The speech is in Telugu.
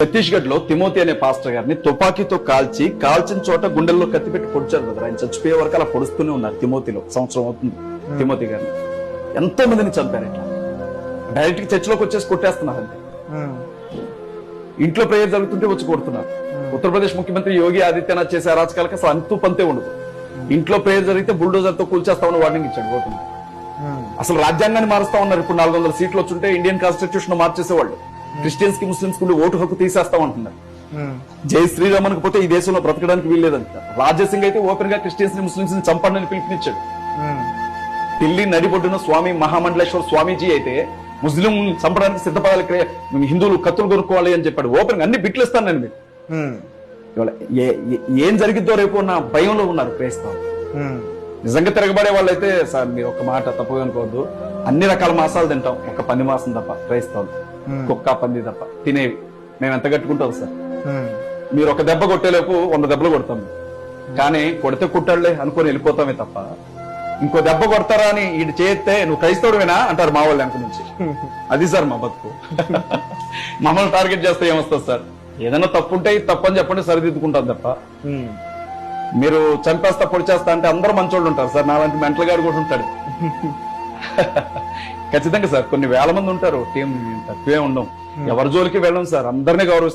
ఛత్తీస్గఢ్ లో తిమోతి అనే పాస్టర్ గారిని తుపాకీతో కాల్చిన చోట గుండెల్లో కత్తిపెట్టి పొడిచారు కదా. ఆయన చచ్చిపోయే వరకు అలా పొడుస్తూనే ఉన్నారు. తిమోతిలో సంవత్సరం అవుతుంది తిమోతి గారిని. ఎంతో మందిని చంపారు. ఇట్లా డైరెక్ట్ చర్చిలోకి వచ్చేసి కొట్టేస్తున్నారు అంతే. ఇంట్లో ప్రేయర్ జరుగుతుంటే వచ్చి కొడుతున్నారు. ఉత్తరప్రదేశ్ ముఖ్యమంత్రి యోగి ఆదిత్యనాథ్ చేసే అరాచకాలకి అసలు అంతు పంతే ఉండదు. ఇంట్లో ప్రేయర్ జరిగితే బుల్డోజర్ తో కూల్చేస్తామని వార్నింగ్ ఇచ్చాడు ఓటుని. అసలు రాజ్యాంగాన్ని మారుస్తా ఉన్నారు. ఇప్పుడు 400 సీట్లు వచ్చుంటే ఇండియన్ కాన్స్టిట్యూషన్ మార్చేసేవాళ్ళు. క్రిస్టియన్స్ కి ముస్లింస్ కి ఓటు హక్కు తీసేస్తామంటున్నారు. జై శ్రీరామన్ పోతే ఈ దేశంలో బ్రతకడానికి వీల్లేదంట. రాజసింగ్ అయితే ఓపెన్ గా క్రిస్టియన్స్ ని ముస్లింస్ ని చంపండి పిలుపునిచ్చాడు. ఢిల్లీ నడిబొడ్డున స్వామి మహామండలేశ్వర స్వామీజీ అయితే ముస్లిం చంపడానికి సిద్ధపడాలి, హిందువులు కత్తులు కొనుక్కోవాలి అని చెప్పాడు. ఓపెన్ గా అన్ని బిట్లు ఇస్తాను నేను మీకు. ఇవాళ ఏం జరిగిద్దో రేపు ఉన్న భయంలో ఉన్నారు క్రైస్తవులు. నిజంగా తిరగబడే వాళ్ళైతే సార్ మీరు ఒక మాట తప్పుగా అనుకోవద్దు, అన్ని రకాల మాసాలు తింటాం, ఒక పంది మాసం తప్ప క్రైస్తవులు. కుక్క పంది తప్ప తినేవి మేము ఎంత కట్టుకుంటాం సార్. మీరు ఒక దెబ్బ కొట్టేలోపు 100 దెబ్బలు కొడతాం. కానీ కొడితే కుట్టాడులే అనుకొని వెళ్ళిపోతామే తప్ప ఇంకో దెబ్బ కొడతారా అని ఇటు చేస్తే నువ్వు క్రైస్తవుడువేనా అంటారు మా వాళ్ళు వెనక నుంచి. అది సార్ మా బతుకు. మమ్మల్ని టార్గెట్ చేస్తే ఏమొస్తుంది సార్? ఏదైనా తప్పు ఉంటే తప్పు అని చెప్పండి, సరిదిద్దుకుంటాం తప్ప మీరు చంపేస్తా పొడిచేస్తా అంటే అందరూ మంచోళ్ళు ఉంటారు సార్. నాలాంటి మెంటల్ గారు కూడా ఉంటాడు. ఖచ్చితంగా సార్ కొన్ని వేల మంది ఉంటారు. టీం తక్కువే ఉండం. ఎవరి జోలికి వెళ్ళం సార్. అందరినీ గౌరవిస్తాం.